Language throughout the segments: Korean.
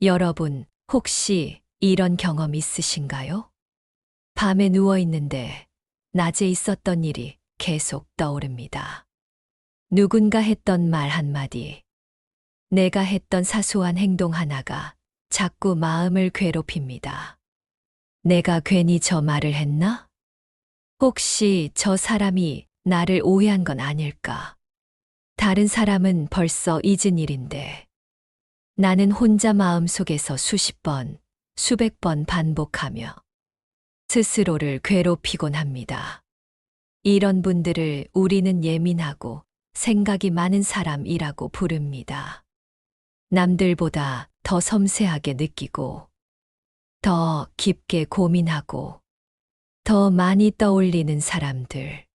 여러분, 혹시 이런 경험 있으신가요? 밤에 누워 있는데 낮에 있었던 일이 계속 떠오릅니다. 누군가 했던 말 한마디, 내가 했던 사소한 행동 하나가 자꾸 마음을 괴롭힙니다. 내가 괜히 저 말을 했나? 혹시 저 사람이 나를 오해한 건 아닐까? 다른 사람은 벌써 잊은 일인데 나는 혼자 마음속에서 수십 번, 수백 번 반복하며 스스로를 괴롭히곤 합니다. 이런 분들을 우리는 예민하고 생각이 많은 사람이라고 부릅니다. 남들보다 더 섬세하게 느끼고, 더 깊게 고민하고, 더 많이 떠올리는 사람들.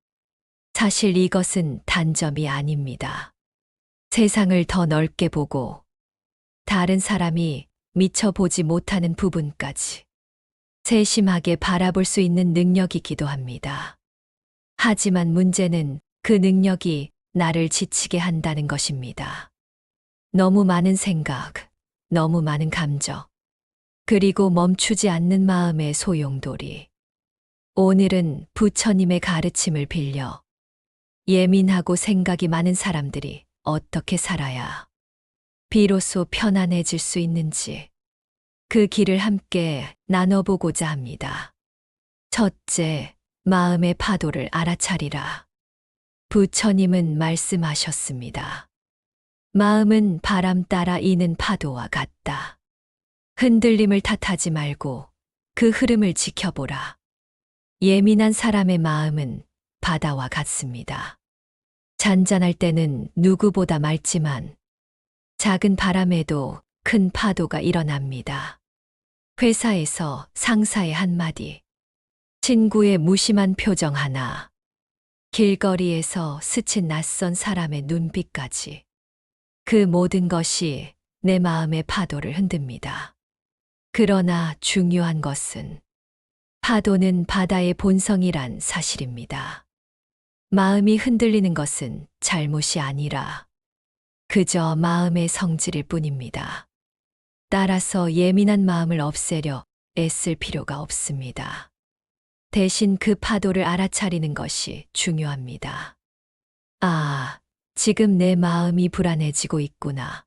사실 이것은 단점이 아닙니다. 세상을 더 넓게 보고, 다른 사람이 미처 보지 못하는 부분까지 세심하게 바라볼 수 있는 능력이기도 합니다. 하지만 문제는 그 능력이 나를 지치게 한다는 것입니다. 너무 많은 생각, 너무 많은 감정, 그리고 멈추지 않는 마음의 소용돌이. 오늘은 부처님의 가르침을 빌려 예민하고 생각이 많은 사람들이 어떻게 살아야 비로소 편안해질 수 있는지 그 길을 함께 나눠보고자 합니다. 첫째, 마음의 파도를 알아차리라. 부처님은 말씀하셨습니다. 마음은 바람 따라 이는 파도와 같다. 흔들림을 탓하지 말고 그 흐름을 지켜보라. 예민한 사람의 마음은 바다와 같습니다. 잔잔할 때는 누구보다 맑지만 작은 바람에도 큰 파도가 일어납니다. 회사에서 상사의 한마디, 친구의 무심한 표정 하나, 길거리에서 스친 낯선 사람의 눈빛까지. 그 모든 것이 내 마음의 파도를 흔듭니다. 그러나 중요한 것은 파도는 바다의 본성이란 사실입니다. 마음이 흔들리는 것은 잘못이 아니라 그저 마음의 성질일 뿐입니다. 따라서 예민한 마음을 없애려 애쓸 필요가 없습니다. 대신 그 파도를 알아차리는 것이 중요합니다. 아, 지금 내 마음이 불안해지고 있구나.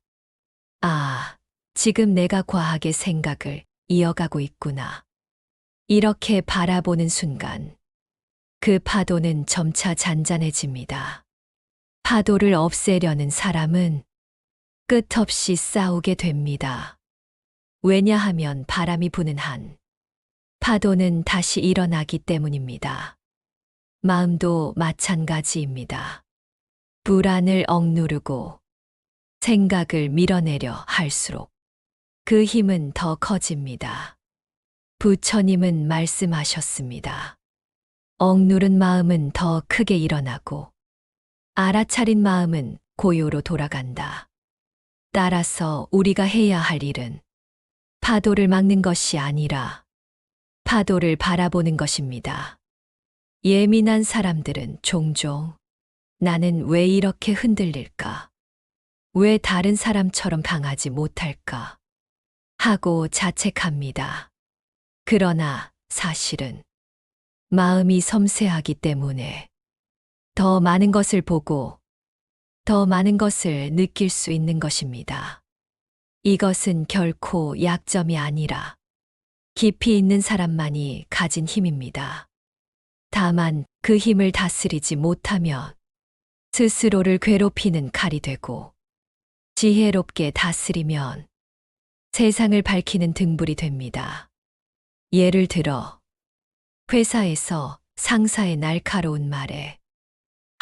아, 지금 내가 과하게 생각을 이어가고 있구나. 이렇게 바라보는 순간 그 파도는 점차 잔잔해집니다. 파도를 없애려는 사람은 끝없이 싸우게 됩니다. 왜냐하면 바람이 부는 한 파도는 다시 일어나기 때문입니다. 마음도 마찬가지입니다. 불안을 억누르고 생각을 밀어내려 할수록 그 힘은 더 커집니다. 부처님은 말씀하셨습니다. 억누른 마음은 더 크게 일어나고 알아차린 마음은 고요로 돌아간다. 따라서 우리가 해야 할 일은 파도를 막는 것이 아니라 파도를 바라보는 것입니다. 예민한 사람들은 종종 나는 왜 이렇게 흔들릴까? 왜 다른 사람처럼 강하지 못할까? 하고 자책합니다. 그러나 사실은 마음이 섬세하기 때문에 더 많은 것을 보고 더 많은 것을 느낄 수 있는 것입니다. 이것은 결코 약점이 아니라 깊이 있는 사람만이 가진 힘입니다. 다만 그 힘을 다스리지 못하면 스스로를 괴롭히는 칼이 되고 지혜롭게 다스리면 세상을 밝히는 등불이 됩니다. 예를 들어 회사에서 상사의 날카로운 말에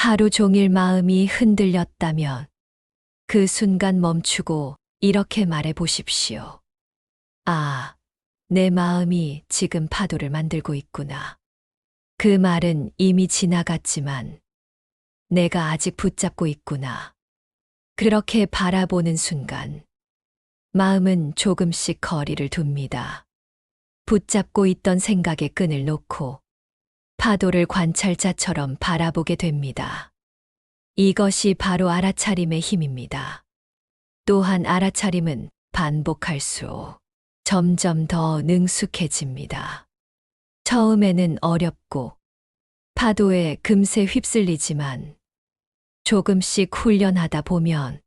하루 종일 마음이 흔들렸다면 그 순간 멈추고 이렇게 말해 보십시오. 아, 내 마음이 지금 파도를 만들고 있구나. 그 말은 이미 지나갔지만 내가 아직 붙잡고 있구나. 그렇게 바라보는 순간 마음은 조금씩 거리를 둡니다. 붙잡고 있던 생각의 끈을 놓고 파도를 관찰자처럼 바라보게 됩니다. 이것이 바로 알아차림의 힘입니다. 또한 알아차림은 반복할수록 점점 더 능숙해집니다. 처음에는 어렵고 파도에 금세 휩쓸리지만 조금씩 훈련하다 보면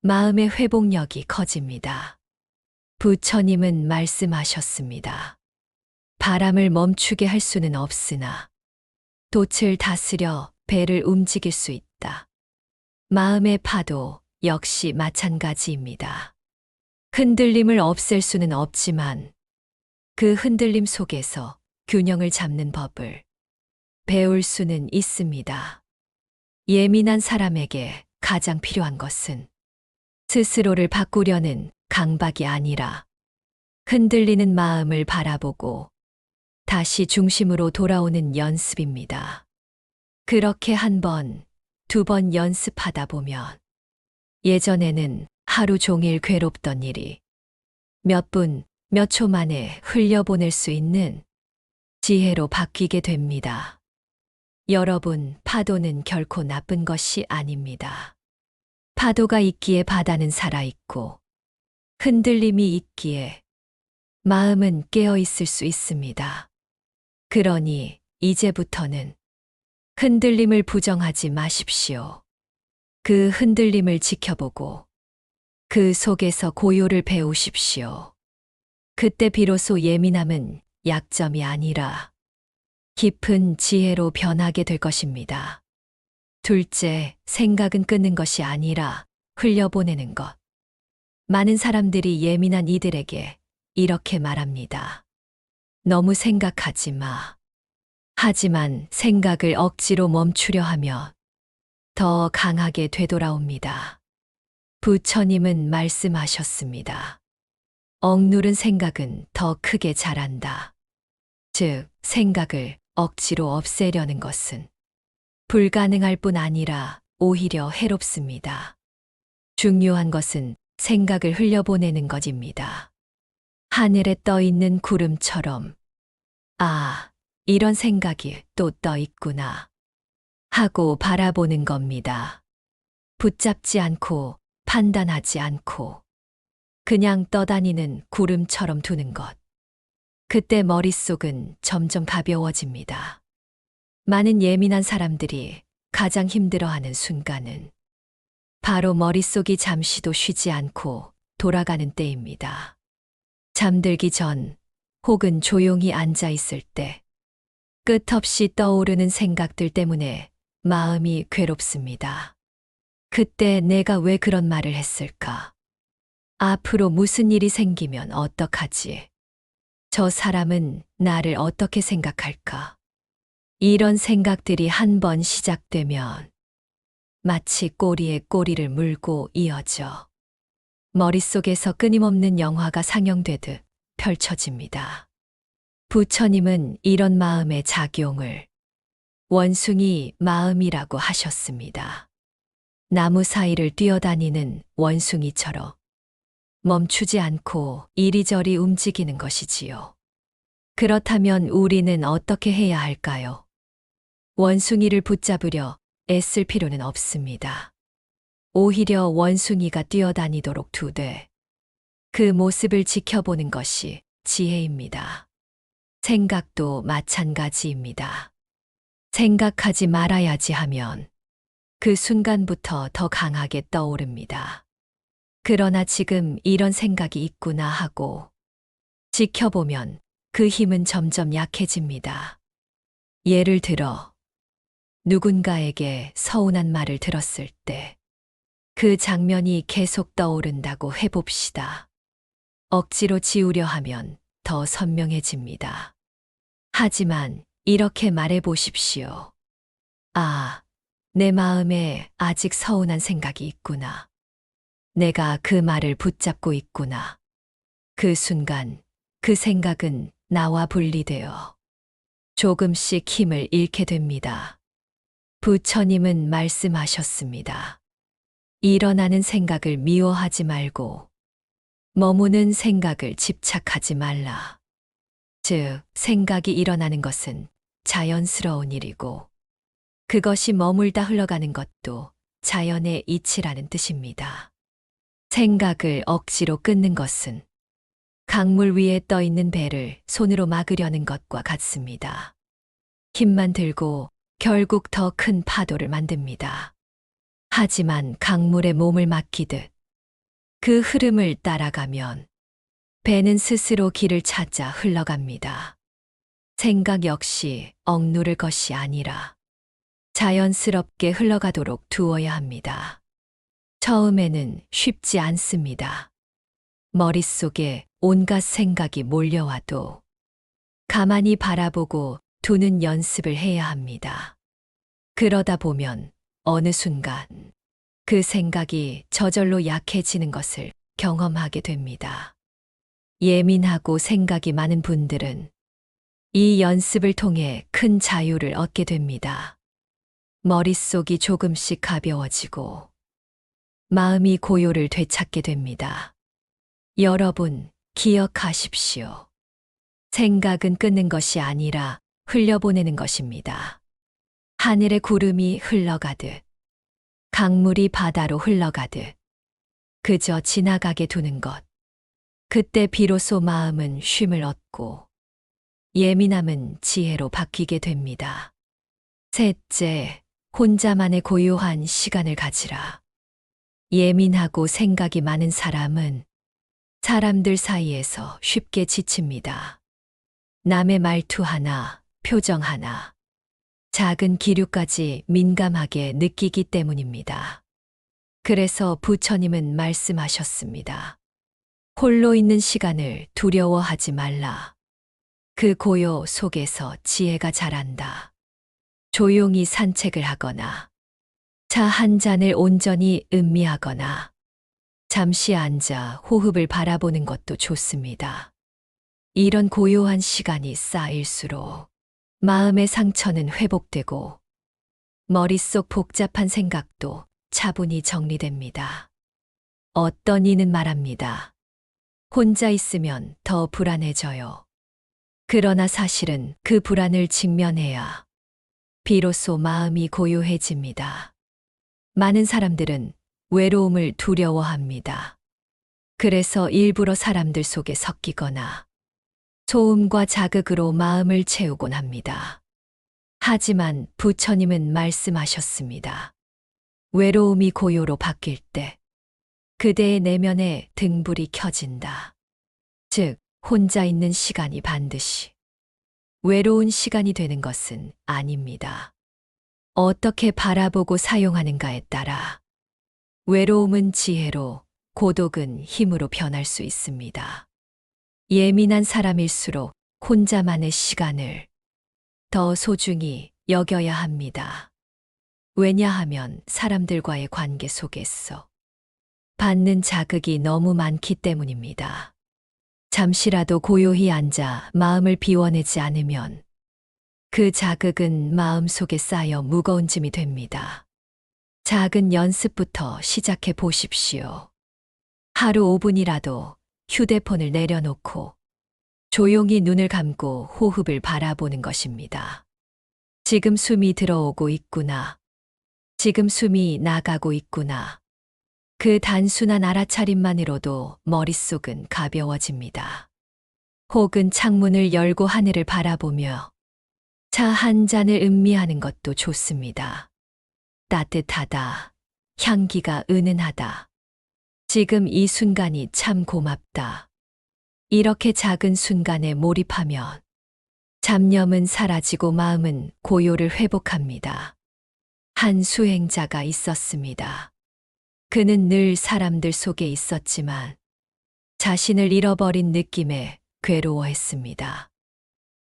마음의 회복력이 커집니다. 부처님은 말씀하셨습니다. 바람을 멈추게 할 수는 없으나 돛을 다스려 배를 움직일 수 있다. 마음의 파도 역시 마찬가지입니다. 흔들림을 없앨 수는 없지만 그 흔들림 속에서 균형을 잡는 법을 배울 수는 있습니다. 예민한 사람에게 가장 필요한 것은 스스로를 바꾸려는 강박이 아니라 흔들리는 마음을 바라보고 다시 중심으로 돌아오는 연습입니다. 그렇게 한 번, 두 번 연습하다 보면 예전에는 하루 종일 괴롭던 일이 몇 분, 몇 초 만에 흘려보낼 수 있는 지혜로 바뀌게 됩니다. 여러분, 파도는 결코 나쁜 것이 아닙니다. 파도가 있기에 바다는 살아있고 흔들림이 있기에 마음은 깨어있을 수 있습니다. 그러니 이제부터는 흔들림을 부정하지 마십시오. 그 흔들림을 지켜보고 그 속에서 고요를 배우십시오. 그때 비로소 예민함은 약점이 아니라 깊은 지혜로 변하게 될 것입니다. 둘째, 생각은 끊는 것이 아니라 흘려보내는 것. 많은 사람들이 예민한 이들에게 이렇게 말합니다. 너무 생각하지 마. 하지만 생각을 억지로 멈추려 하면 더 강하게 되돌아옵니다. 부처님은 말씀하셨습니다. 억누른 생각은 더 크게 자란다. 즉, 생각을 억지로 없애려는 것은 불가능할 뿐 아니라 오히려 해롭습니다. 중요한 것은 생각을 흘려보내는 것입니다. 하늘에 떠 있는 구름처럼, 아, 이런 생각이 또 떠 있구나 하고 바라보는 겁니다. 붙잡지 않고 판단하지 않고 그냥 떠다니는 구름처럼 두는 것. 그때 머릿속은 점점 가벼워집니다. 많은 예민한 사람들이 가장 힘들어하는 순간은 바로 머릿속이 잠시도 쉬지 않고 돌아가는 때입니다. 잠들기 전 혹은 조용히 앉아 있을 때 끝없이 떠오르는 생각들 때문에 마음이 괴롭습니다. 그때 내가 왜 그런 말을 했을까? 앞으로 무슨 일이 생기면 어떡하지? 저 사람은 나를 어떻게 생각할까? 이런 생각들이 한 번 시작되면 마치 꼬리에 꼬리를 물고 이어져 머릿속에서 끊임없는 영화가 상영되듯 펼쳐집니다. 부처님은 이런 마음의 작용을 원숭이 마음이라고 하셨습니다. 나무 사이를 뛰어다니는 원숭이처럼 멈추지 않고 이리저리 움직이는 것이지요. 그렇다면 우리는 어떻게 해야 할까요? 원숭이를 붙잡으려 애쓸 필요는 없습니다. 오히려 원숭이가 뛰어다니도록 두되 그 모습을 지켜보는 것이 지혜입니다. 생각도 마찬가지입니다. 생각하지 말아야지 하면 그 순간부터 더 강하게 떠오릅니다. 그러나 지금 이런 생각이 있구나 하고 지켜보면 그 힘은 점점 약해집니다. 예를 들어 누군가에게 서운한 말을 들었을 때 그 장면이 계속 떠오른다고 해봅시다. 억지로 지우려 하면 더 선명해집니다. 하지만 이렇게 말해 보십시오. 아, 내 마음에 아직 서운한 생각이 있구나. 내가 그 말을 붙잡고 있구나. 그 순간 그 생각은 나와 분리되어 조금씩 힘을 잃게 됩니다. 부처님은 말씀하셨습니다. 일어나는 생각을 미워하지 말고 머무는 생각을 집착하지 말라. 즉, 생각이 일어나는 것은 자연스러운 일이고 그것이 머물다 흘러가는 것도 자연의 이치라는 뜻입니다. 생각을 억지로 끊는 것은 강물 위에 떠 있는 배를 손으로 막으려는 것과 같습니다. 힘만 들고 결국 더 큰 파도를 만듭니다. 하지만 강물에 몸을 맡기듯 그 흐름을 따라가면 배는 스스로 길을 찾아 흘러갑니다. 생각 역시 억누를 것이 아니라 자연스럽게 흘러가도록 두어야 합니다. 처음에는 쉽지 않습니다. 머릿속에 온갖 생각이 몰려와도 가만히 바라보고 두는 연습을 해야 합니다. 그러다 보면 어느 순간 그 생각이 저절로 약해지는 것을 경험하게 됩니다. 예민하고 생각이 많은 분들은 이 연습을 통해 큰 자유를 얻게 됩니다. 머릿속이 조금씩 가벼워지고 마음이 고요를 되찾게 됩니다. 여러분, 기억하십시오. 생각은 끊는 것이 아니라 흘려보내는 것입니다. 하늘의 구름이 흘러가듯, 강물이 바다로 흘러가듯, 그저 지나가게 두는 것. 그때 비로소 마음은 쉼을 얻고 예민함은 지혜로 바뀌게 됩니다. 셋째, 혼자만의 고요한 시간을 가지라. 예민하고 생각이 많은 사람은 사람들 사이에서 쉽게 지칩니다. 남의 말투 하나, 표정 하나, 작은 기류까지 민감하게 느끼기 때문입니다. 그래서 부처님은 말씀하셨습니다. 홀로 있는 시간을 두려워하지 말라. 그 고요 속에서 지혜가 자란다. 조용히 산책을 하거나, 차 한 잔을 온전히 음미하거나, 잠시 앉아 호흡을 바라보는 것도 좋습니다. 이런 고요한 시간이 쌓일수록 마음의 상처는 회복되고 머릿속 복잡한 생각도 차분히 정리됩니다. 어떤 이는 말합니다. 혼자 있으면 더 불안해져요. 그러나 사실은 그 불안을 직면해야 비로소 마음이 고요해집니다. 많은 사람들은 외로움을 두려워합니다. 그래서 일부러 사람들 속에 섞이거나 소음과 자극으로 마음을 채우곤 합니다. 하지만 부처님은 말씀하셨습니다. 외로움이 고요로 바뀔 때 그대의 내면에 등불이 켜진다. 즉, 혼자 있는 시간이 반드시 외로운 시간이 되는 것은 아닙니다. 어떻게 바라보고 사용하는가에 따라 외로움은 지혜로, 고독은 힘으로 변할 수 있습니다. 예민한 사람일수록 혼자만의 시간을 더 소중히 여겨야 합니다. 왜냐하면 사람들과의 관계 속에서 받는 자극이 너무 많기 때문입니다. 잠시라도 고요히 앉아 마음을 비워내지 않으면 그 자극은 마음속에 쌓여 무거운 짐이 됩니다. 작은 연습부터 시작해 보십시오. 하루 5분이라도 휴대폰을 내려놓고 조용히 눈을 감고 호흡을 바라보는 것입니다. 지금 숨이 들어오고 있구나. 지금 숨이 나가고 있구나. 그 단순한 알아차림만으로도 머릿속은 가벼워집니다. 혹은 창문을 열고 하늘을 바라보며 차 한 잔을 음미하는 것도 좋습니다. 따뜻하다. 향기가 은은하다. 지금 이 순간이 참 고맙다. 이렇게 작은 순간에 몰입하면 잡념은 사라지고 마음은 고요를 회복합니다. 한 수행자가 있었습니다. 그는 늘 사람들 속에 있었지만 자신을 잃어버린 느낌에 괴로워했습니다.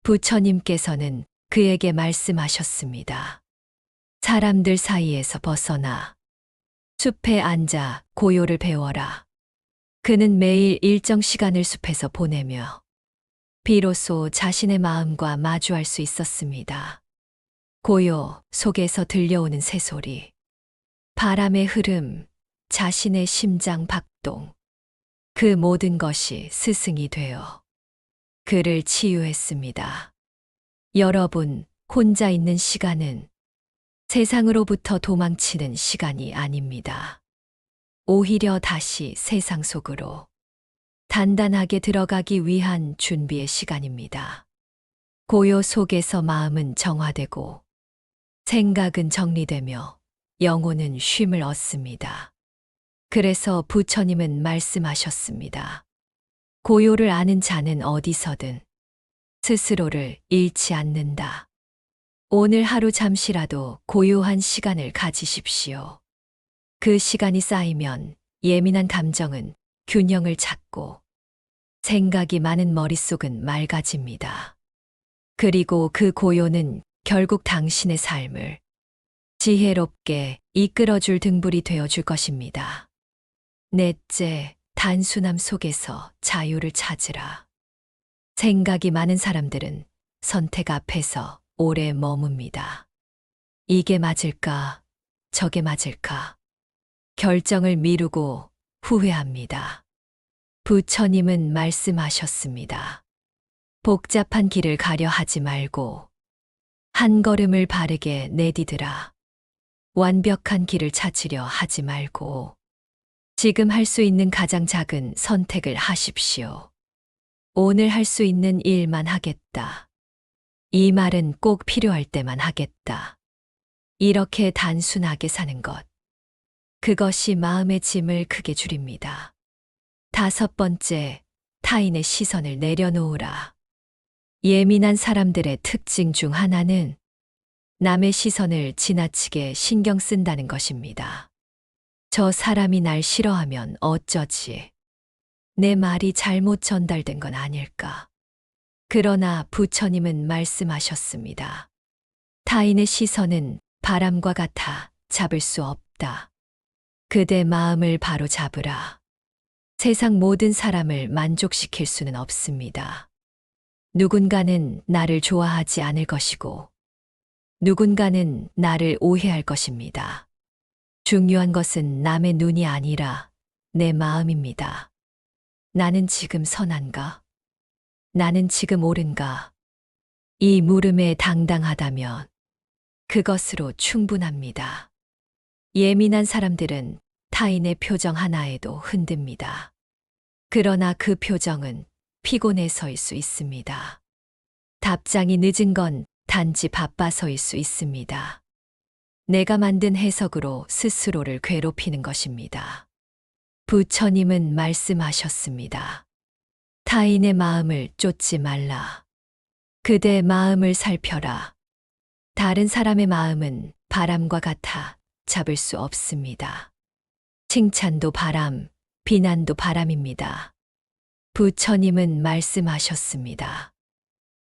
부처님께서는 그에게 말씀하셨습니다. 사람들 사이에서 벗어나 숲에 앉아 고요를 배워라. 그는 매일 일정 시간을 숲에서 보내며 비로소 자신의 마음과 마주할 수 있었습니다. 고요 속에서 들려오는 새소리, 바람의 흐름, 자신의 심장 박동, 그 모든 것이 스승이 되어 그를 치유했습니다. 여러분, 혼자 있는 시간은 세상으로부터 도망치는 시간이 아닙니다. 오히려 다시 세상 속으로 단단하게 들어가기 위한 준비의 시간입니다. 고요 속에서 마음은 정화되고 생각은 정리되며 영혼은 쉼을 얻습니다. 그래서 부처님은 말씀하셨습니다. 고요를 아는 자는 어디서든 스스로를 잃지 않는다. 오늘 하루 잠시라도 고요한 시간을 가지십시오. 그 시간이 쌓이면 예민한 감정은 균형을 찾고 생각이 많은 머릿속은 맑아집니다. 그리고 그 고요는 결국 당신의 삶을 지혜롭게 이끌어줄 등불이 되어줄 것입니다. 넷째, 단순함 속에서 자유를 찾으라. 생각이 많은 사람들은 선택 앞에서 오래 머뭅니다. 이게 맞을까? 저게 맞을까? 결정을 미루고 후회합니다. 부처님은 말씀하셨습니다. 복잡한 길을 가려 하지 말고 한 걸음을 바르게 내디드라. 완벽한 길을 찾으려 하지 말고 지금 할 수 있는 가장 작은 선택을 하십시오. 오늘 할 수 있는 일만 하겠다. 이 말은 꼭 필요할 때만 하겠다. 이렇게 단순하게 사는 것. 그것이 마음의 짐을 크게 줄입니다. 다섯 번째, 타인의 시선을 내려놓으라. 예민한 사람들의 특징 중 하나는 남의 시선을 지나치게 신경 쓴다는 것입니다. 저 사람이 날 싫어하면 어쩌지? 내 말이 잘못 전달된 건 아닐까? 그러나 부처님은 말씀하셨습니다. 타인의 시선은 바람과 같아 잡을 수 없다. 그대 마음을 바로 잡으라. 세상 모든 사람을 만족시킬 수는 없습니다. 누군가는 나를 좋아하지 않을 것이고, 누군가는 나를 오해할 것입니다. 중요한 것은 남의 눈이 아니라 내 마음입니다. 나는 지금 선한가? 나는 지금 옳은가? 이 물음에 당당하다면 그것으로 충분합니다. 예민한 사람들은 타인의 표정 하나에도 흔듭니다. 그러나 그 표정은 피곤해서일 수 있습니다. 답장이 늦은 건 단지 바빠서일 수 있습니다. 내가 만든 해석으로 스스로를 괴롭히는 것입니다. 부처님은 말씀하셨습니다. 타인의 마음을 쫓지 말라. 그대 마음을 살펴라. 다른 사람의 마음은 바람과 같아 잡을 수 없습니다. 칭찬도 바람, 비난도 바람입니다. 부처님은 말씀하셨습니다.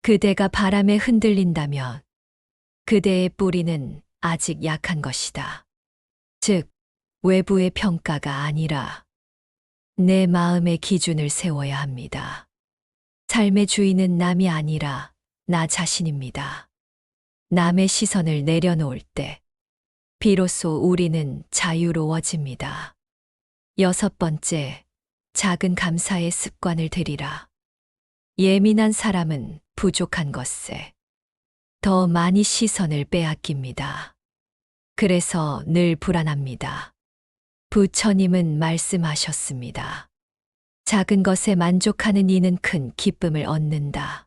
그대가 바람에 흔들린다면 그대의 뿌리는 아직 약한 것이다. 즉, 외부의 평가가 아니라 내 마음의 기준을 세워야 합니다. 삶의 주인은 남이 아니라 나 자신입니다. 남의 시선을 내려놓을 때 비로소 우리는 자유로워집니다. 여섯 번째, 작은 감사의 습관을 들이라. 예민한 사람은 부족한 것에 더 많이 시선을 빼앗깁니다. 그래서 늘 불안합니다. 부처님은 말씀하셨습니다. 작은 것에 만족하는 이는 큰 기쁨을 얻는다.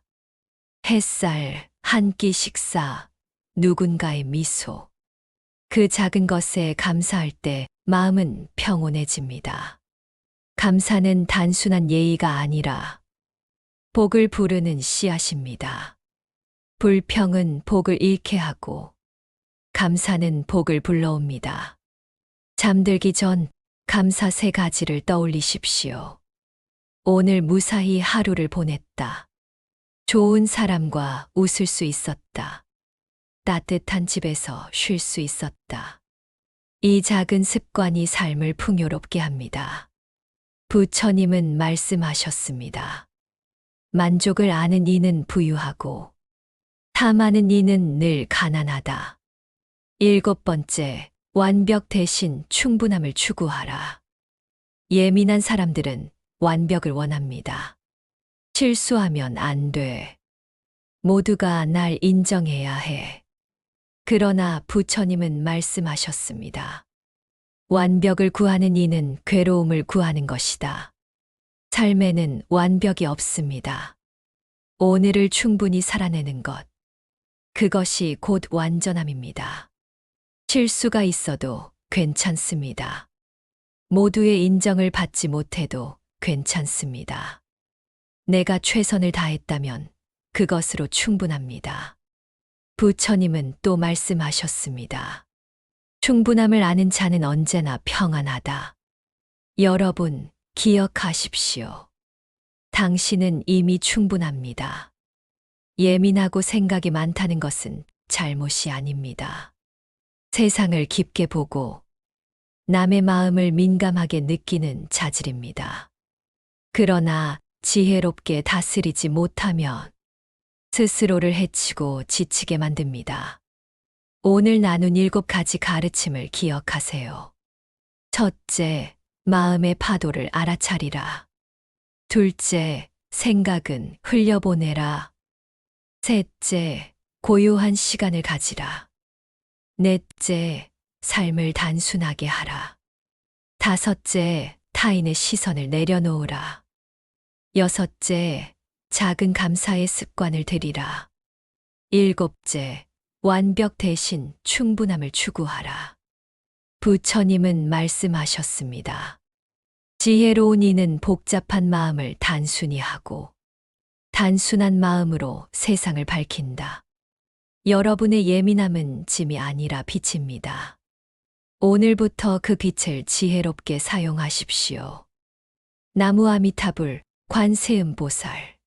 햇살, 한 끼 식사, 누군가의 미소. 그 작은 것에 감사할 때 마음은 평온해집니다. 감사는 단순한 예의가 아니라 복을 부르는 씨앗입니다. 불평은 복을 잃게 하고 감사는 복을 불러옵니다. 잠들기 전 감사 세 가지를 떠올리십시오. 오늘 무사히 하루를 보냈다. 좋은 사람과 웃을 수 있었다. 따뜻한 집에서 쉴 수 있었다. 이 작은 습관이 삶을 풍요롭게 합니다. 부처님은 말씀하셨습니다. 만족을 아는 이는 부유하고 탐하는 이는 늘 가난하다. 일곱 번째, 완벽 대신 충분함을 추구하라. 예민한 사람들은 완벽을 원합니다. 실수하면 안 돼. 모두가 날 인정해야 해. 그러나 부처님은 말씀하셨습니다. 완벽을 구하는 이는 괴로움을 구하는 것이다. 삶에는 완벽이 없습니다. 오늘을 충분히 살아내는 것. 그것이 곧 완전함입니다. 실수가 있어도 괜찮습니다. 모두의 인정을 받지 못해도 괜찮습니다. 내가 최선을 다했다면 그것으로 충분합니다. 부처님은 또 말씀하셨습니다. 충분함을 아는 자는 언제나 평안하다. 여러분, 기억하십시오. 당신은 이미 충분합니다. 예민하고 생각이 많다는 것은 잘못이 아닙니다. 세상을 깊게 보고 남의 마음을 민감하게 느끼는 자질입니다. 그러나 지혜롭게 다스리지 못하면 스스로를 해치고 지치게 만듭니다. 오늘 나눈 7가지 가르침을 기억하세요. 첫째, 마음의 파도를 알아차리라. 둘째, 생각은 흘려보내라. 셋째, 고요한 시간을 가지라. 넷째, 삶을 단순하게 하라. 다섯째, 타인의 시선을 내려놓으라. 여섯째, 작은 감사의 습관을 들이라. 일곱째, 완벽 대신 충분함을 추구하라. 부처님은 말씀하셨습니다. 지혜로운 이는 복잡한 마음을 단순히 하고 단순한 마음으로 세상을 밝힌다. 여러분의 예민함은 짐이 아니라 빛입니다. 오늘부터 그 빛을 지혜롭게 사용하십시오. 나무 아미타불 관세음보살